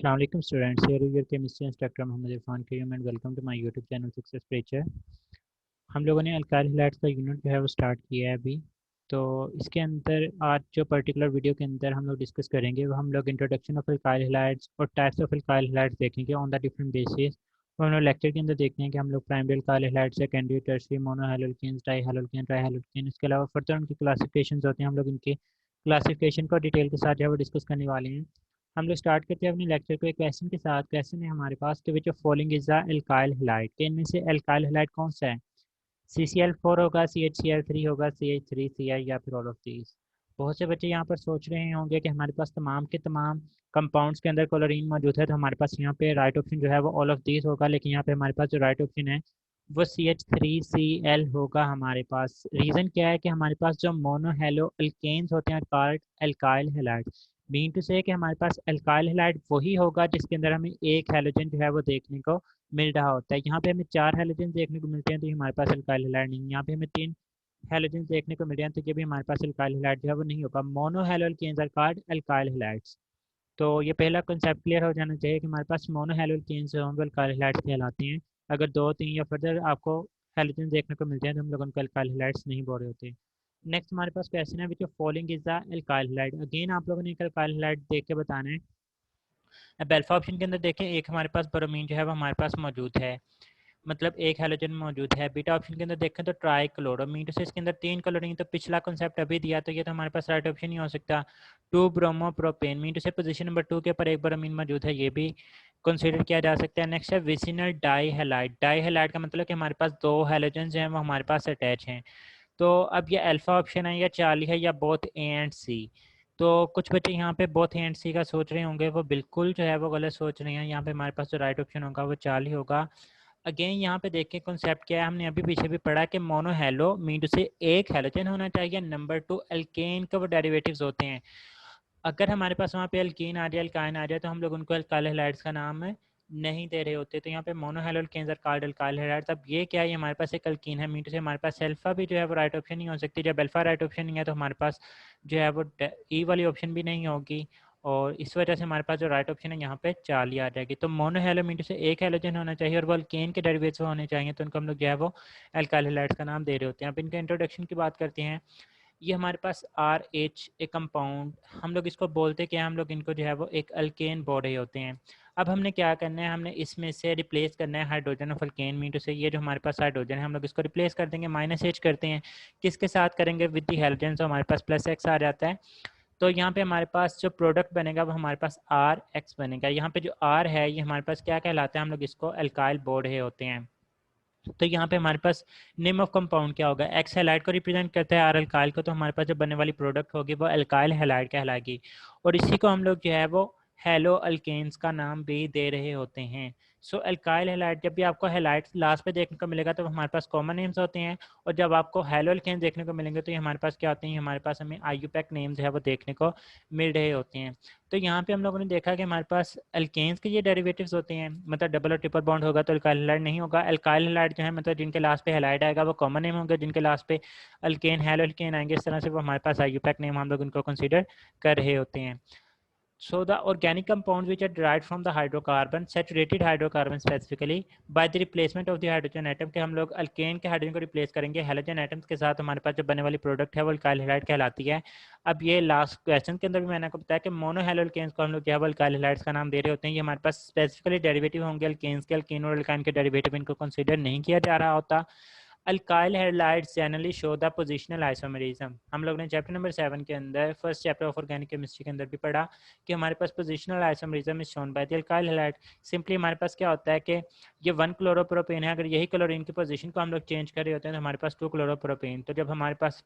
अस्सलाम वालेकुम students, here is your chemistry instructor Mohammed Irfan Karim and welcome to my YouTube channel success preacher. हम लोगों ने अल्काइल हैलाइड्स का यूनिट जो है वो स्टार्ट किया है अभी। तो इसके अंदर आज जो पर्टिकुलर वीडियो के अंदर हम लोग डिस्कस करेंगे वो हम लोग इंट्रोडक्शन ऑफ अल्काइल हैलाइड्स और टाइप्स ऑफ अल्काइल हैलाइड्स देखेंगे ऑन द डिफरेंट बेसिस। और हम लोग लेक्चर के अंदर देखते हैं कि हम लोग primary alkyl halides, secondary, tertiary, monohaloalkanes, dihaloalkane, trihaloalkane, इसके अलावा फर्दर उनकी क्लासिफिकेशंस होते हैं। हम लोग इनकी क्लासिफिकेशन को डिटेल के साथ जो है वो डिस्कस करने वाले हैं। हम लोग स्टार्ट करते हैं अपने लेक्चर को एक क्वेश्चन के साथ। क्वेश्चन है हमारे पास कि which of following is the alkyl halide, कि इनमें से एल्काइल हैलाइड कौन सा है। CCl4 होगा, CHCl3 होगा, CH3Cl या फिर ऑल ऑफ दीज। बहुत से बच्चे यहाँ पर सोच रहे होंगे कि हमारे पास तमाम के तमाम कंपाउंड्स के अंदर क्लोरीन मौजूद है, तो हमारे पास यहाँ पे राइट ऑप्शन जो है वो ऑल ऑफ दीज होगा। लेकिन यहाँ पे हमारे पास जो राइट ऑप्शन है वो CH3Cl होगा हमारे पास। रीज़न क्या है कि हमारे पास जो मोनोहेलो अल्केन्स होते हैं called alkyl halide. Mean to से कि हमारे पास एल्काइल हैलाइड वही होगा जिसके अंदर हमें एक हैलोजन जो है वो देखने को मिल रहा होता है। यहाँ पे हमें 4 हैलोजन देखने को मिलते हैं, तो ये हमारे पास अल्काइल हैलाइड नहीं है। यहाँ पे हमें 3 हैलोजन देखने को मिल रहे हैं, तो ये भी हमारे पास अल्काइल हैलाइड जो है वो नहीं होगा। Monohaloalkanes are called alkyl halides. तो ये पहला कंसेप्ट क्लियर हो जाना चाहिए कि हमारे पास मोनो हैलो अल्केन्स जो होंगे अल्काइल हैलाइड्स कहलाते हैं। अगर 2, 3 या फर्दर आपको हैलोजन देखने को मिलते हैं तो हम लोग उनको अल्काइल हैलाइड्स नहीं बोल रहे होते। नेक्स्ट हमारे पास क्वेश्चन है which of following is the alkyl halide. Again आप लोगों ने एक अल्काइल हैलाइड देख के बताना है। अब अल्फा ऑप्शन के अंदर देखें, एक हमारे पास ब्रोमीन जो है वो हमारे पास मौजूद है, मतलब एक हैलोजन मौजूद है। बीटा ऑप्शन के अंदर देखें तो ट्राई क्लोरोमीन, तो इसके अंदर 3 क्लोरीन, तो पिछला कॉन्सेप्ट अभी दिया तो ये तो हमारे पास राइट ऑप्शन ही हो सकता। 2 ब्रोमो प्रोपेन मीन टू से पोजीशन नंबर 2 के ऊपर एक ब्रोमीन मौजूद है, ये भी कंसीडर किया जा सकता है। नेक्स्ट है vicinal dihalide. Dihalide का मतलब कि हमारे पास 2 हैलोजन जो हैं वो हमारे पास अटैच हैं। तो अब ये अल्फा ऑप्शन है या चार्ली है या बोथ ए एंड सी। तो कुछ बच्चे यहाँ पे बोथ ए एंड सी का सोच रहे होंगे, वो बिल्कुल जो है वो गलत सोच रहे हैं। यहाँ पे हमारे पास जो राइट ऑप्शन होगा वो चार्ली होगा। अगेन यहाँ पे देखिए कॉन्सेप्ट क्या है, हमने अभी पीछे भी पढ़ा कि मोनो हैलो मीन टू से एक हैलोजन होना चाहिए। नंबर 2 अल्केन का वो डेरिवेटिव्स होते हैं। अगर हमारे पास वहाँ पे अल्कीन आ जाए, अल्काइन आ जाए, तो हम लोग उनको अल्काइल हैलाइड्स का नाम नहीं दे रहे होते। तो यहाँ पे monohaloalkanes are called alkyl halides. अब ये क्या है, हमारे पास एक अल्कीन है, मीन टू से हमारे पास अल्फा भी जो है वो राइट ऑप्शन नहीं हो सकती। जब अल्फा राइट ऑप्शन नहीं है तो हमारे पास जो है वो ई वाली ऑप्शन भी नहीं होगी, और इस वजह से हमारे पास जो राइट ऑप्शन है यहाँ पे चार्ली आ जाएगी। तो मोनोहैलो मीन टू से एक हैलोजन होना चाहिए और वो अल्केन के डेरिवेटिव्स होने चाहिए, तो उनको हम लोग जो है वो अल्काइल हैलाइड्स का नाम दे रहे होते हैं। अब इनके इंट्रोडक्शन की बात करते हैं। ये हमारे पास आर एच एक कंपाउंड, हम लोग इसको बोलते क्या, हम लोग इनको जो है वो एक अल्केन बोल रहे होते हैं। अब हमने क्या करना है, हमने इसमें से रिप्लेस करना है hydrogen of alkane mean to से ये जो हमारे पास हाइड्रोजन है हम लोग इसको रिप्लेस कर देंगे, माइनस एच करते हैं। किसके साथ करेंगे, विद दी हेलोजन, तो हमारे पास प्लस एक्स आ जाता है। तो यहाँ पे हमारे पास जो प्रोडक्ट बनेगा वो हमारे पास आर एक्स बनेगा। यहाँ पे जो आर है ये हमारे पास क्या कहलाता है, हम लोग इसको अल्काइल बोल रहे होते हैं। तो यहाँ पे हमारे पास नेम ऑफ कंपाउंड क्या होगा, एक्स हैलाइड को रिप्रेजेंट करता है, आर अल्काइल को, तो हमारे पास जो बनने वाली प्रोडक्ट होगी वो अल्काइल हैलाइड कहलाएगी। और इसी को हम लोग जो है वो हेलो अल्केन्स का नाम भी दे रहे होते हैं। सो अल्काइल हैलाइड, जब भी आपको हैलाइड लास्ट पे देखने को मिलेगा तो हमारे पास कॉमन नेम्स होते हैं, और जब आपको हेलो अल्केन्स देखने को मिलेंगे तो ये हमारे पास क्या होते हैं, हमारे पास हमें आईयूपैक नेम्स है वो देखने को मिल रहे होते हैं। तो यहाँ पे हम लोगों ने देखा कि हमारे पास अल्केन्स के ये डेरिवेटिव्स होते हैं, मतलब डबल और ट्रिपल बॉन्ड होगा तो अल्काइल हैलाइड नहीं होगा। अल्काइल हैलाइड जो है मतलब जिनके लास्ट पे हैलाइड आएगा वो कॉमन नेम होंगे, जिनके लास्ट पे अल्केन हैलो अल्केन आएंगे इस तरह से वो हमारे पास आईयूपैक नेम हम लोग उनको कंसीडर कर रहे होते हैं। So the organic compounds which are derived from the hydrocarbon, saturated hydrocarbon specifically, by the replacement of the hydrogen atom, के हम लोग अल्केन के हाइड्रोजन को रिप्लेस करेंगे हैलोजन एटम्स के साथ, हमारे पास जो बनने वाली प्रोडक्ट है वो अल्काइल हैलाइड कहलाती है। अब ये लास्ट क्वेश्चन के अंदर भी मैंने आपको बताया कि मोनोहैलो अल्केन्स को हम लोग जो है वो अल्काइल हैलाइड्स का नाम दे रहे होते हैं। ये हमारे पास स्पेसिफिकली डेरिवेटिव होंगे अल्केन्स के, अल्केन और अल्काइन के डेरिवेटिव इनको कंसीडर नहीं किया जा रहा होता। Alkyl halides generally show the positional isomerism. हम लोग ने चैप्टर नंबर 7 के अंदर first chapter of organic chemistry के अंदर भी पढ़ा कि हमारे पास positional isomerism is shown by the alkyl halide. Simply हमारे पास क्या होता है कि ये 1 क्लोरोप्रोपेन है, अगर यही क्लोरीन की पोजीशन को हम लोग चेंज कर रहे होते हैं तो हमारे पास 2 क्लोरोप्रोपेन। तो जब हमारे पास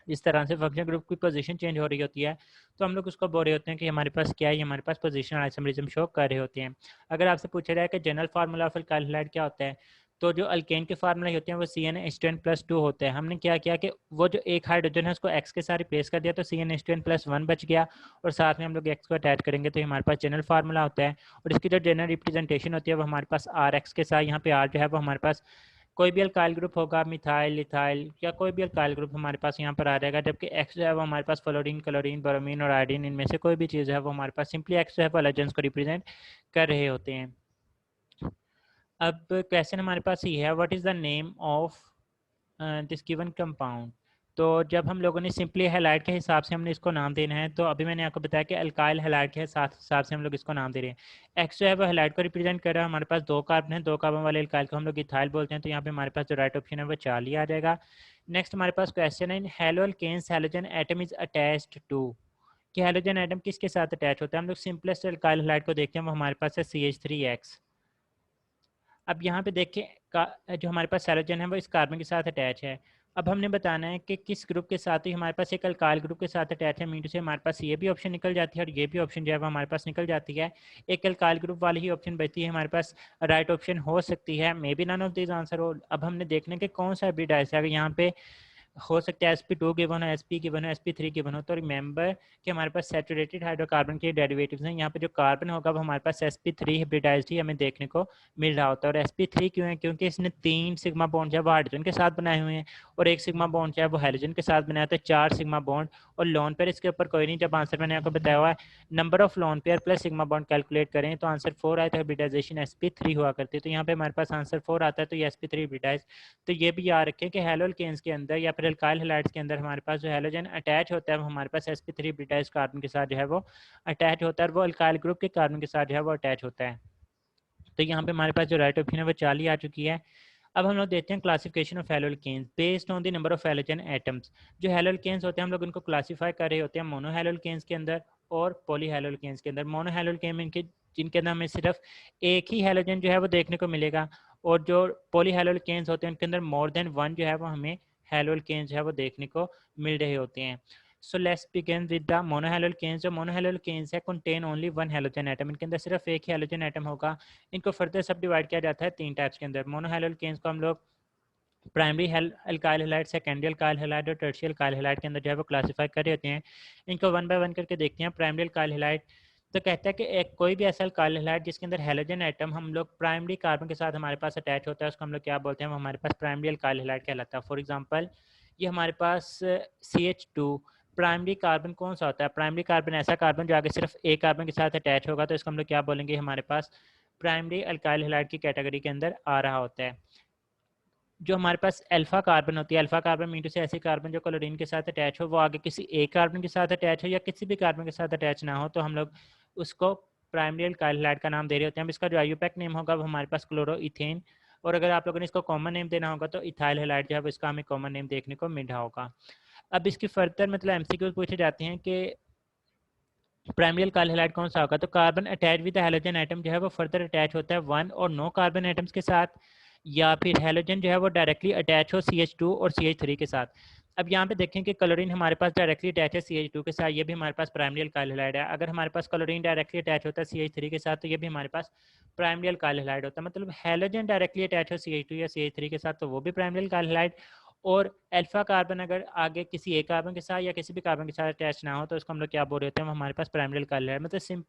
इस तरह से फंक्शन ग्रुप की पोजीशन चेंज हो रही होती है तो हम लोग उसको बोल रहे होते हैं कि हमारे पास क्या है, हमारे पास पोजीशनल आइसोमेरिज्म शो कर रहे होते हैं। अगर आपसे पूछा जाए कि general formula of alkyl halide क्या होता है, तो जो अल्केन के फार्मूला होते हैं वो CnH2n+2 होते हैं। हमने क्या किया कि वो जो एक हाइड्रोजन है उसको एक्स के साथ रिप्लेस कर दिया तो CnH2n+1 बच गया, और साथ में हम लोग एक्स को अटैच करेंगे तो हमारे पास जनरल फार्मूला होता है। और इसकी जो जनरल रिप्रेजेंटेशन होती है वो हमारे पास आर एक्स के साथ, यहाँ पे आर जो है वो हमारे पास कोई भी अल्काइल ग्रुप होगा, मिथाइल, इथाइल या कोई भी अल्काइल ग्रुप हमारे पास यहाँ पर आ जाएगा, जबकि एक्स जो है वो हमारे पास फ्लोरीन, क्लोरीन, ब्रोमीन और आयोडीन, इनमें से कोई भी चीज़ है वो हमारे पास सिंपली एक्स जो है वो हैलोजेंस को रिप्रेजेंट कर रहे होते हैं। अब क्वेश्चन हमारे पास ये है, what is the name of this given compound. तो जब हम लोगों ने सिंपली हैलाइड के हिसाब से हमने इसको नाम देना है, तो अभी मैंने आपको बताया कि अल्काइल हैलाइड के हिसाब से हम लोग इसको नाम दे रहे हैं। एक्स जो है वो हैलाइड को रिप्रेजेंट कर रहा है, हमारे पास 2 कार्बन है, 2 कार्बन वाले अल्काइल को हम लोग इथाइल बोलते हैं, तो यहाँ पे हमारे पास जो राइट ऑप्शन है वो चार्ली आ जाएगा। नेक्स्ट हमारे पास क्वेश्चन है, in haloalkanes halogen atom is attached to, कि हैलोजन एटम किसके साथ अटैच होता है। हम लोग सिंपलेस्ट अल्काइल हैलाइड को देखते हैं, वो हमारे पास है CH3X। अब यहाँ पे देखिए जो हमारे पास हैलोजन है वो इस कार्बन के साथ अटैच है। अब हमने बताना है कि किस ग्रुप के साथ ही हमारे पास एक अल्काइल ग्रुप के साथ अटैच है, मीन से हमारे पास ये भी ऑप्शन निकल जाती है और ये भी ऑप्शन जो है वो हमारे पास निकल जाती है। एक अल्काइल ग्रुप वाली ही ऑप्शन बचती है हमारे पास, राइट ऑप्शन हो सकती है, maybe none of this answer हो। अब हमने देखने के कौन सा हाइब्रिडाइज है, अगर यहाँ पे हो सकता है sp2 गिवन हो, sp गिवन हो, sp3 गिवन हो, तो रिमेंबर कि हमारे पास सैचुरेटेड हाइड्रोकार्बन के डेरिवेटिव्स हैं। यहाँ पे जो कार्बन होगा वो हमारे पास sp3 हाइब्रिडाइज्ड ही हमें देखने को मिल रहा होता है। और sp3 क्यों है, क्योंकि इसने 3 सिग्मा बॉन्ड जो है वो हाइड्रोजन के साथ बनाए हुए हैं और 1 सिग्मा बॉन्ड जो है वो हाइड्रोजन के साथ बनाया, तो 4 सिग्मा बॉन्ड। और लोन पेयर इसके ऊपर कोई नहीं, जब आंसर मैंने आपको बताया हुआ है number of lone pair plus sigma bond calculate करें तो आंसर 4 आए, तो हाइब्रिडाइजेशन sp3 हुआ करती है, तो यहाँ पे हमारे पास आंसर 4 आता है, तो ये sp3 हाइब्रिडाइज। तो ये भी याद रखें कि हैलोअल्केन्स के अंदर या फिर अल्काइल हैलाइड्स के अंदर हमारे पास जो हैलोजन अटैच होता है वो हमारे पास sp3 हाइब्रिडाइज्ड कार्बन के साथ जो है वो अटैच होता है, और वो अल्काइल ग्रुप के कार्बन के साथ जो है वो अटैच होता है। तो यहाँ पे हमारे पास जो राइट ऑप्शन है वो 40 आ चुकी है। अब हम लोग देखते हैं classification of haloalkanes based on the number of halogen atoms. जो हैलोअल्केन्स होते हैं हम लोग उनको क्लासीफाई कर रहे होते हैं मोनो हैलोअल्केन्स के अंदर और पॉली हैलोअल्केन्स के अंदर। मोनो हैलोअल्केन में जिनके अंदर हमें सिर्फ एक ही हैलोजन जो है वो देखने को मिलेगा, और जो पॉली हैलोअल्केन्स होते हैं उनके अंदर मोर देन वन जो है वो हमें हैलोअल्केन्स जो है वो देखने को मिल रहे होते हैं। So let's begin with the monohaloalkanes. जो मोनोहैलोअल्केन्स है contain only one halogen atom, इनके अंदर सिर्फ एक ही हैलोजन एटम होगा। इनको फर्दर सब डिवाइड किया जाता है 3 टाइप्स के अंदर। मोनोहैलोअल्केन्स को हम लोग primary alkyl halide, secondary alkyl halide और टर्शियल अल्काइल हैलाइड के अंदर जो है वो क्लासीफाई कर रहे होते हैं। इनको वन बाय वन करके देखते हैं। प्राइमरी अल्काइल हैलाइड तो कहता है कि एक कोई भी ऐसा अल्काइल हैलाइड जिसके अंदर हैलोजन एटम हम लोग प्राइमरी कार्बन के साथ हमारे पास अटैच होता है, उसको हम लोग क्या बोलते हैं, वो हमारे पास प्राइमरी अल्काइल हैलाइड कहलाता है। फॉर एग्जांपल ये हमारे पास CH2 प्राइमरी कार्बन कौन सा होता है, प्राइमरी कार्बन ऐसा कार्बन जो आगे सिर्फ एक कार्बन के साथ अटैच होगा, तो इसको हम लोग क्या बोलेंगे, हमारे पास प्राइमरी अल्काइल हैलाइड की कैटेगरी के अंदर आ रहा होता है। जो हमारे पास अल्फा कार्बन होती है, अल्फा कार्बन मीन से ऐसी कार्बन जो क्लोरीन के साथ अटैच हो, वो आगे किसी एक कार्बन के साथ अटैच हो या किसी भी कार्बन के साथ अटैच ना हो, तो हम लोग उसको प्राइमरी अल्काइल हैलाइड का नाम दे रहे होते हैं। अब इसका जो आईयूपैक नेम होगा वो हमारे पास क्लोरो इथेन, और अगर आप लोगों ने इसको कॉमन नेम देना होगा तो इथाइल हैलाइड जो है इसका हमें कॉमन नेम देखने को मिल रहा होगा। अब इसकी फर्दर मतलब एमसीक्यू पूछे जाते हैं कि प्राइमरी अल्काइल हैलाइड कौन सा होगा, तो carbon attach with halogen atom जो है वो फर्दर अटैच होता है वन और नो कार्बन एटम्स के साथ, या फिर हैलोजन जो है वो डायरेक्टली अटैच हो CH2 और CH3 के साथ। अब यहाँ पे देखें कि क्लोरीन हमारे पास डायरेक्टली अटैच है CH2 के साथ, ये भी हमारे पास प्राइमरी अल्काइल हैलाइड है। अगर हमारे पास क्लोरीन डायरेक्टली अटैच होता है CH3 के साथ, तो ये भी हमारे पास प्राइमरी अल्काइल हैलाइड होता है। मतलब हैलोजन डायरेक्टली अटैच हो CH2 या CH3 के साथ, तो वो भी प्राइमरी अल्काइल हैलाइड। और अल्फा कार्बन अगर आगे किसी एक कार्बन के साथ या किसी भी कार्बन के साथ अटैच ना हो, तो उसको हम लोग क्या बोल रहे होते हैं, वो हमारे पास प्राइमरी अल्काइल है। मतलब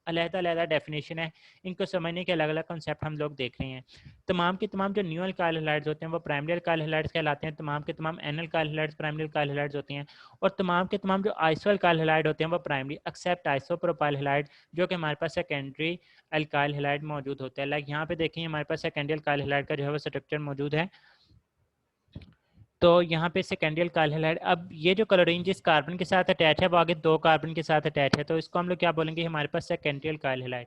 अलग-अलग डेफिनेशन है, इनको समझने के अलग अलग कॉन्सेप्ट हम लोग देख रहे हैं। तमाम के तमाम जो न्यू अल्काइल हैलाइड्स होते हैं वो प्राइमरी अल्काइल हैलाइड्स कहलाते हैं, तमाम के तमाम n alkyl halides primary alkyl halides होते हैं, और तमाम के तमाम जो आइसो अल्काइल हैलाइड होते हैं वो प्राइमरी एक्सेप्ट आइसोप्रोपाइल हैलाइड जो कि हमारे पास सेकेंडरी अल्काइल हैलाइड मौजूद होते हैं। लाइक यहाँ पे देखें हमारे पास सेकेंडरी अल्काइल हैलाइड का जो है वो स्ट्रक्चर मौजूद है। तो यहाँ पे सेकेंडरी अल्काइल हैलाइड, अब ये जो क्लोरीन जिस कार्बन के साथ अटैच है वो आगे 2 कार्बन के साथ अटैच है, तो इसको हम लोग क्या बोलेंगे, हमारे पास सेकेंडरी अल्काइल हैलाइड।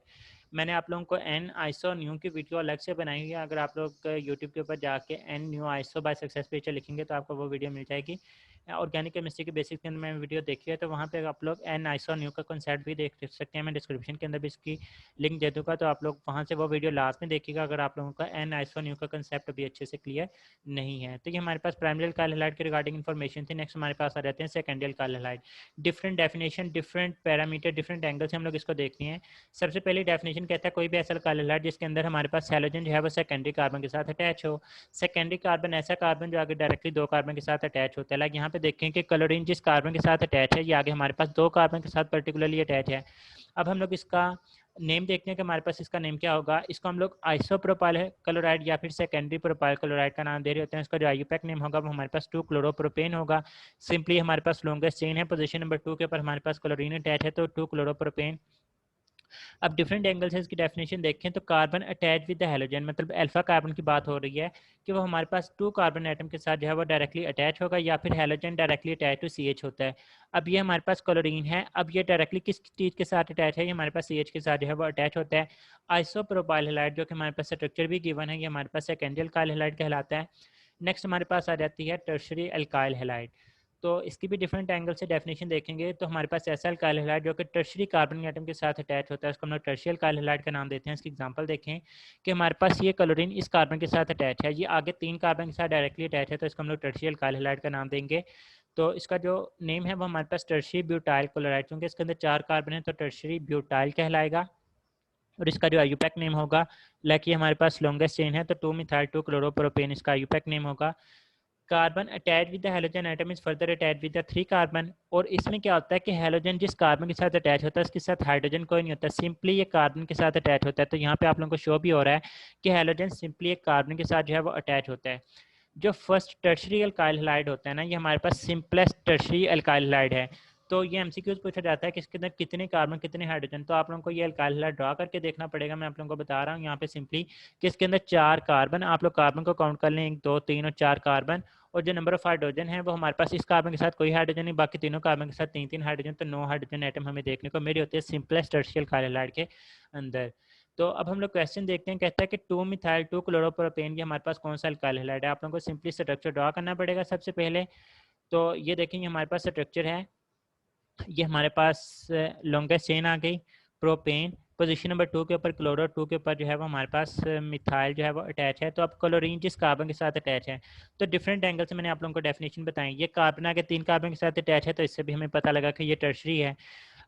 मैंने आप लोगों को एन आइसो न्यू की वीडियो अलग से बनाई हुई है, अगर आप लोग यूट्यूब के ऊपर जाके n new iso by success page लिखेंगे तो आपको वो वीडियो मिल जाएगी। ऑर्गेनिक केमिस्ट्री के बेसिक्स के अंदर मैंने वीडियो देखी है, तो वहाँ पे आप लोग एन आइसो न्यू का कॉन्सेप्ट भी देख सकते हैं। मैं डिस्क्रिप्शन के अंदर भी इसकी लिंक दे दूँगा, तो आप लोग वहाँ से वो वीडियो लास्ट में देखिएगा अगर आप लोगों का एन आइसो न्यू का कॉन्सेप्ट अभी अच्छे से क्लियर नहीं है। तो ये हमारे पास प्राइमरी अल्काइल हैलाइड के रिगार्डिंग इन्फॉर्मेशन थी। नेक्स्ट हमारे पास आ जाते हैं secondary alkyl halide. Different definition, different parameter, different angle से हम लोग इसको देखते हैं। सबसे पहली डेफिनेशन कहता है कोई भी ऐसा अल्काइल हैलाइड जिसके अंदर हमारे पास हैलोजन जो है वो सेकेंडरी कार्बन के साथ अटैच हो। सेकेंडरी कार्बन ऐसा कार्बन जो आगे डायरेक्टली 2 कार्बन के साथ अटैच होता है। लाइक यहाँ पे देखें कि क्लोरीन जिस कार्बन के साथ अटैच है ये आगे हमारे पास 2 कार्बन के साथ पर्टिकुलरली अटैच है। अब हम लोग इसका नेम देखते हैं कि हमारे पास इसका नेम क्या होगा। इसको हम लोग आइसोप्रोपाइल क्लोराइड या फिर सेकेंडरी प्रोपाइल क्लोराइड का नाम दे रहे होते हैं। इसका जो आईयूपैक नेम होगा वो हमारे पास 2 क्लोरोप्रोपेन होगा। सिंपली हमारे पास लॉन्गेस्ट चेन है, पोजीशन नंबर 2 के ऊपर हमारे पास क्लोरीन अटैच है, तो 2 क्लोरोप्रोपेन। अब डिफरेंट एंगल से इसकी डेफिनेशन देखें तो carbon attach with the halogen, मतलब अल्फा कार्बन की बात हो रही है कि वो हमारे पास 2 कार्बन एटम के साथ जो है वो डायरेक्टली अटैच होगा, या फिर halogen directly attach to CH होता है। अब ये हमारे पास क्लोरीन है, अब ये डायरेक्टली किस चीज़ के साथ अटैच है, ये हमारे पास CH के साथ जो है वो अटैच होता है। आइसोप्रोपाइल हैलाइड जो कि हमारे पास स्ट्रक्चर भी गिवन है, ये हमारे पास सेकेंडरी अल्काइल हैलाइड कहलाता है। नेक्स्ट हमारे पास आ जाती है टर्शरी अल्काइल हैलाइड। तो इसकी भी डिफरेंट एंगल से डेफिनेशन देखेंगे तो हमारे पास ऐसा अल्काइल हैलाइड जो कि टर्शरी कार्बन एटम के साथ अटैच होता है, उसको हम लोग टर्शियल अल्काइल हैलाइड का नाम देते हैं। इसकी एग्जांपल देखें कि हमारे पास ये क्लोरीन इस कार्बन के साथ अटैच है, ये आगे 3 कार्बन के साथ डायरेक्टली अटैच है, तो इसको हम लोग टर्शियल अल्काइल हैलाइड का नाम देंगे। तो इसका जो नेम है वो हमारे पास टर्शरी ब्यूटाइल क्लोराइड, क्योंकि इसके अंदर 4 कार्बन है तो टर्शरी ब्यूटाइल कहलाएगा। और इसका जो आईयूपैक नेम होगा, लाइक ये हमारे पास लॉन्गेस्ट चेन है तो 2 मिथाइल 2 क्लोरोप्रोपेन इसका आईयूपैक नेम होगा। Carbon attach with the halogen atom is further attach with the 3 carbon. और इसमें क्या होता है कि हैलोजन जिस कार्बन के साथ अटैच होता है उसके साथ हाइड्रोजन कोई नहीं होता, सिंपली ये कार्बन के साथ अटैच होता है। तो यहाँ पे आप लोगों को शो भी हो रहा है कि हैलोजन सिंपली एक कार्बन के साथ जो है वो अटैच होता है। जो फर्स्ट टर्शरी अल्काइल हैलाइड होता है ना, ये हमारे पास सिंपलेस्ट टर्शरी अल्काइल हैलाइड है। तो ये एमसीक्यूज पूछा जाता है कि इसके अंदर कितने कार्बन कितने हाइड्रोजन, तो आप लोगों को ये अल्काइल हैलाइड ड्रा करके देखना पड़ेगा। मैं आप लोगों को बता रहा हूँ यहाँ पे सिंपली कि इसके अंदर 4 कार्बन, आप लोग कार्बन को काउंट कर लें 1 2 3 और 4 कार्बन। और जो नंबर ऑफ हाइड्रोजन है वो हमारे पास इस कार्बन के साथ कोई हाइड्रोजन नहीं, बाकी तीनों कार्बन के साथ 3 3 हाइड्रोजन, तो 9 हाइड्रोजन एटम हमें देखने को मिले होते हैं सिंपलेस्ट टर्शियल अल्काइल हैलाइड के अंदर। तो अब हम लोग क्वेश्चन देखते हैं, कहता है कि 2 मिथाइल 2 क्लोरोप्रोपेन की हमारे पास कौन सा अल्काइल हैलाइड है। आप लोगों को सिंपली स्ट्रक्चर ड्रा करना पड़ेगा सबसे पहले। तो ये देखेंगे हमारे पास स्ट्रक्चर है, ये हमारे पास लॉन्गेस्ट चेन आ गई प्रोपेन, पोजीशन नंबर 2 के ऊपर क्लोरो, 2 के ऊपर जो है वो हमारे पास मिथाइल जो है वो अटैच है। तो अब क्लोरीन जिस कार्बन के साथ अटैच है, तो डिफरेंट एंगल से मैंने आप लोगों को डेफिनेशन बताई। ये कार्बन आगे 3 कार्बन के साथ अटैच है, तो इससे भी हमें पता लगा कि ये टर्शरी है।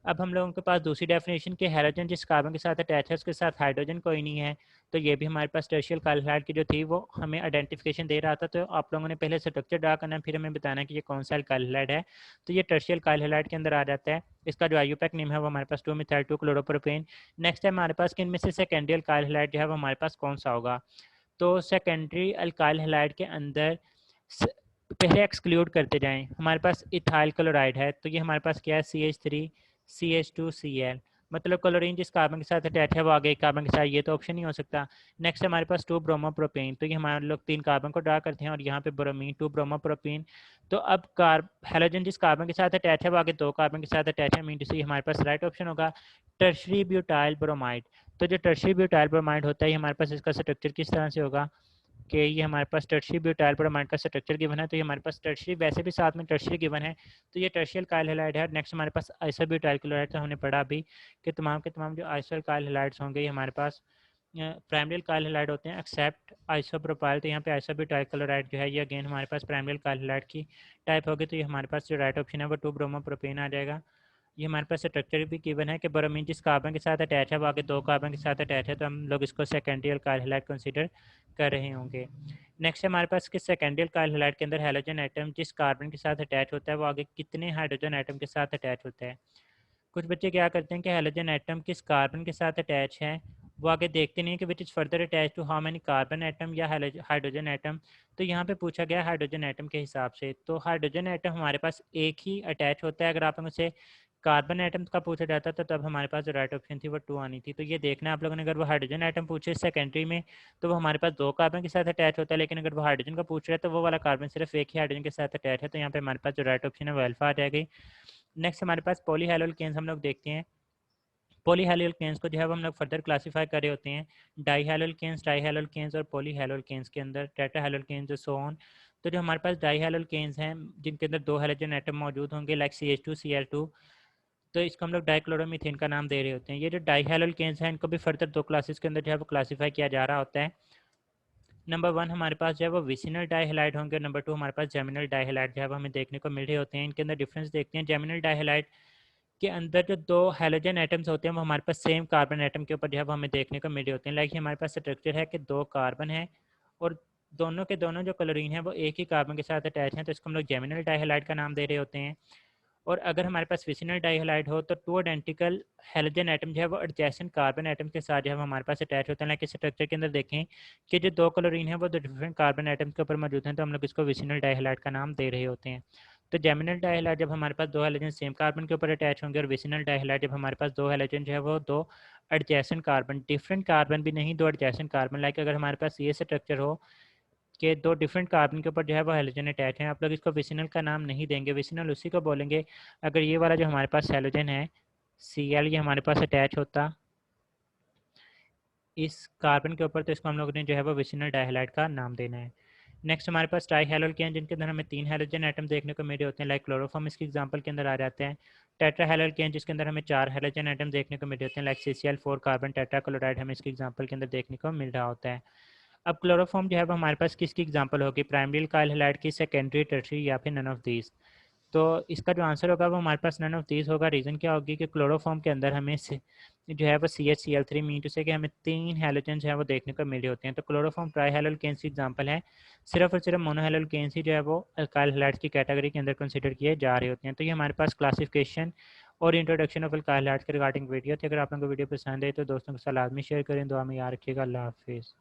अब हम लोगों के पास दूसरी डेफिनेशन के हैलोजन जिस कार्बन के साथ अटैच है उसके साथ हाइड्रोजन कोई नहीं है, तो ये भी हमारे पास टर्शियल अल्काइल हैलाइड की जो थी वो हमें आइडेंटिफिकेशन दे रहा था। तो आप लोगों ने पहले स्ट्रक्चर ड्रा करना है, फिर हमें बताना है कि ये कौन सा अल्काइल हैलाइड है। तो ये टर्शियल अल्काइल हैलाइड के अंदर आ जाता है। इसका जो आईयूपैक नेम है वो हमारे पास 2 मिथाइल 2 क्लोरोप्रोपेन। नेक्स्ट है हमारे पास कि इनमें से सेकेंडरी अल्काइल हैलाइड जो है वो हमारे पास कौन सा होगा। तो सेकेंडरी अल्काइल हैलाइड के अंदर पहले एक्सक्लूड करते जाएं, हमारे पास इथाइल क्लोराइड है, तो ये हमारे पास क्या है CH3 CH2Cl, मतलब क्लोरीन जिस कार्बन के साथ अटैच है वो आगे एक कार्बन के साथ, ये तो ऑप्शन नहीं हो सकता। नेक्स्ट हमारे पास 2 ब्रोमोप्रोपेन, तो ये हमारे लोग 3 कार्बन को ड्रा करते हैं और यहाँ पे ब्रोमीन 2 ब्रोमोप्रोपेन। तो अब हैलोजन जिस कार्बन के साथ अटैच है वो आगे 2 कार्बन के साथ अटैच है, मीन टू सी हमारे पास राइट ऑप्शन होगा टर्शरी ब्यूटाइल ब्रोमाइड। तो जो टर्शरी ब्यूटाइल ब्रोमाइड होता है, ये हमारे पास इसका स्ट्रक्चर किस तरह से होगा कि ये हमारे पास टर्शरी ब्यूटाइल ब्रोमाइड का स्ट्रक्चर गिवन है, तो ये हमारे पास टर्शरी वैसे भी साथ में टर्शरी गिवन है, तो ये टर्शियल अल्काइल हैलाइड है। नेक्स्ट हमारे पास आइसोब्यूटाइल क्लोराइड, तो हमने पढ़ा अभी कि तमाम के तमाम जो आइसो अल्काइल हैलाइड्स होंगे ये हमारे पास प्राइमरी अल्काइल हैलाइड होते हैं एक्सेप्ट आइसोप्रोपाइल। तो यहाँ पे आइसोब्यूटाइल क्लोराइड जो है ये अगेन हमारे पास प्राइमरी अल्काइल हैलाइड की टाइप होगी, तो ये हमारे पास जो राइट ऑप्शन है वो 2 ब्रोमोप्रोपेन आ जाएगा। ये हमारे पास स्ट्रक्चर भी गिवन है कि ब्रोमीन जिस कार्बन के साथ अटैच है वो आगे 2 कार्बन के साथ अटैच है, तो हम लोग इसको सेकेंडरी अल्काइल हैलाइड कंसीडर कर रहे होंगे। नेक्स्ट हमारे पास कि सेकेंडरी अल्काइल हैलाइड के अंदर हैलोजन एटम जिस कार्बन के साथ अटैच होता है वो आगे कितने हाइड्रोजन एटम के साथ अटैच होता है। कुछ बच्चे क्या करते हैं कि हैलोजन एटम किस कार्बन के साथ अटैच है वो आगे देखते नहीं है कि which is further attach to how many carbon atom या हाइड्रोजन एटम। तो यहाँ पे पूछा गया हाइड्रोजन एटम के हिसाब से, तो हाइड्रोजन एटम हमारे पास एक ही अटैच होता है। अगर आप लोगों से कार्बन एटम का पूछा जाता तो तब हमारे पास जो राइट ऑप्शन थी वो 2 आनी थी। तो ये देखना है आप लोगों ने, अगर वो हाइड्रोजन एटम पूछे सेकेंडरी में तो वो हमारे पास 2 कार्बन के साथ अटैच होता है, लेकिन अगर वो हाइड्रोजन का पूछ रहा है तो वो वाला कार्बन सिर्फ एक ही हाइड्रोजन के साथ अटैच है। तो यहाँ पे हमारे पास जो राइट ऑप्शन है वो अल्फा आ जाएगी। नेक्स्ट हमारे पास पॉलीहैलोल्केन्स हम लोग देखते हैं। पॉलीहैलोल्केन्स को जो है वो हम लोग फर्दर क्लासीफाई कर रहे होते हैं डाईहैलोल्केन्स, ट्राईहैलोल्केन्स और पॉलीहैलोल्केन्स के अंदर, टेट्राहैलोल्केन्स और सो ऑन। तो जो हमारे पास डाईहैलोल्केन्स हैं जिनके अंदर 2 हैलोजन एटम मौजूद होंगे लाइक CH2Cl2, तो इसको हम लोग डाइक्लोरोमीथेन का नाम दे रहे होते हैं। ये जो डाईहैलोल्केन्स हैं इनको भी फर्दर 2 क्लासेस के अंदर जो है वो क्लासीफाई किया जा रहा होता है। नंबर 1 हमारे पास जो है वो विसिनल डाईहैलाइड होंगे और नंबर 2 हमारे पास जेमिनल डाईहैलाइड जो है वो हमें देखने को मिल रहे होते हैं। इनके अंदर डिफरेंस देखते हैं। जेमिनल डाईहैलाइड के अंदर जो 2 हैलोजन एटम्स होते हैं वो हमारे पास सेम कार्बन एटम के ऊपर जो है वो हमें देखने को मिल रहे होते हैं। लाइक हमारे पास स्ट्रक्चर है कि 2 कार्बन है और दोनों के दोनों जो क्लोरीन है वो एक ही कार्बन के साथ अटैच हैं, तो इसको हम लोग जेमिनल डाईहैलाइड का नाम दे रहे होते हैं। और अगर हमारे पास विसिनल डाइहैलाइड हो तो टू आइडेंटिकल हेलोजन एटम जो है वो एडजेसेंट कार्बन एटम के साथ जो है वो हमारे पास अटैच होते हैं। लाइक इस स्ट्रक्चर के अंदर देखें कि जो दो क्लोरीन है वो दो डिफरेंट कार्बन एटम के ऊपर मौजूद हैं, तो हम लोग इसको विसिनल डाइहैलाइड का नाम दे रहे होते हैं। तो जेमिनल डाइहैलाइड जब हमारे पास दो हेलोजन सेम कार्बन के ऊपर अटैच होंगे, और विसिनल डाइहैलाइड जब हमारे पास दो हेलोजन जो है वो दो एडजेसेंट कार्बन, डिफरेंट कार्बन भी नहीं, दो एडजेसेंट कार्बन। लाइक अगर हमारे पास ये स्ट्रक्चर हो कि दो डिफरेंट कार्बन के ऊपर जो है वो हेलोजन अटैच हैं, आप लोग इसको विसिनल का नाम नहीं देंगे, विसिनल उसी को बोलेंगे अगर ये वाला जो हमारे पास हेलोजन है Cl ये हमारे पास अटैच होता इस कार्बन के ऊपर, तो इसको हम लोग ने जो है वो विसिनल डाइहैलाइड का नाम देना है। नेक्स्ट हमारे पास ट्राई हैलोकेन जिनके अंदर हमें तीन हैलोजन एटम देखने को मिले होते हैं। लाइक क्लोरोफॉर्म इसके एग्जांपल के अंदर आ जाते हैं। टेट्रा हैलोकेन जिसके अंदर हमें चार हैलोजन एटम देखने को मिले होते हैं। लाइक CCl4 कार्बन टेट्राक्लोराइड हमें इसके एग्जांपल के अंदर देखने को मिल रहा होता है। अब क्लोरोफॉर्म जो है वो हमारे पास किसकी एग्जांपल होगी, प्राइमरी अल्काइल हैलाइड की, सेकेंडरी, टर्शियरी या फिर नन ऑफ दीज। तो इसका जो आंसर होगा वो हमारे पास नन ऑफ दीज होगा। रीज़न क्या होगी कि क्लोरोफॉर्म के अंदर हमें जो है वो CHCl3 मीन टू से कि हमें तीन हैलोजन जो है वो देखने को मिले होते हैं। तो क्लोरोफॉर्म ट्राई हैलोकेन्स की एग्जांपल है। सिर्फ और सिर्फ मोनो हैलोकेन्स ही जो है वो अल्काइल हैलाइड्स की कैटेगरी के अंदर कंसिडर किए जा रहे होते हैं। तो ये हमारे पास क्लासिफिकेशन और इंट्रोडक्शन ऑफ अल्काइल हैलाइड्स के रिगार्डिंग वीडियो थी। अगर आप लोगों को वीडियो पसंद है तो दोस्तों के साथ लाजमी शेयर करें। दुआ में याद रखिएगा। अल्लाह हाफिज़।